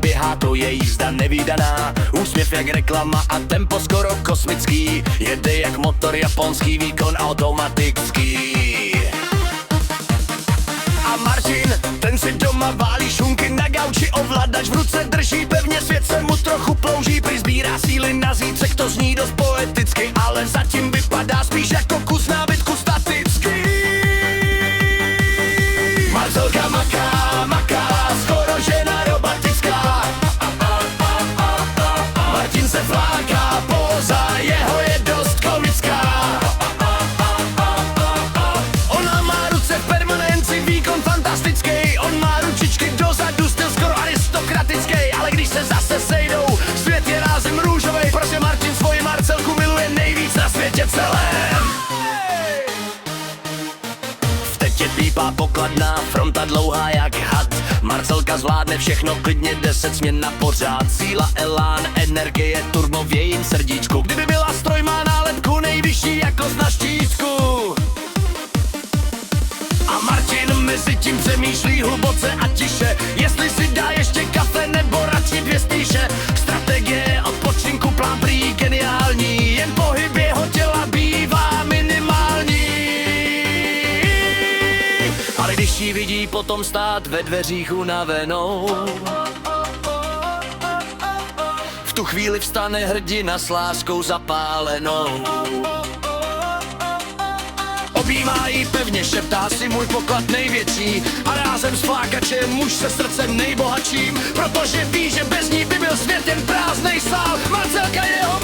běhá, to je jízda nevídaná. Úsměv jak reklama a tempo skoro kosmický. Jede jak motor japonský, výkon automatický. A Martin, ten si doma válí šunky na gauči, ovladač v ruce drží pevně, svět se mu trochu plouží, prý sbírá síly na zítřek, to zní dost poeticky, ale zatím vypadá spíš jako kus nábytku statický. Marcelka maká, skoro žena robotická. Martin se fláká, póza jeho je dost komická. Ona má ruce v permanenci, výkon fantastický. On má ručičky dozadu, styl skoro aristokratický. Ale když se zase sejdou, svět je rázem růžovej, protože Martin svoji Marcelku miluje nejvíc na světě celém. V tetě pípá pokladná, fronta dlouhá jak had. Marcelka zvládne všechno, klidně 10 směn na pořád. Síla, elán, energie, turbo v jejím srdíčku. Kdyby byla stroj, má nálepku nejvyšší jako na štítku. A Martin mezi tím přemýšlí hluboce a tiše, jestli si dá ještě kafe nebo radši 2 spíše. Strategie odpočinku, plán prý geniální, jen pohyb jeho těla bývá minimální. Ale když ji vidí potom stát ve dveřích unavenou, v tu chvíli vstane hrdina s láskou zapálenou. Objímá jí pevně, šeptá si můj poklad největší, a rázem s flákačem muž se srdcem nejbohatším, protože ví, že bez ní by byl svět jen prázdnej sál. Marcelka jeho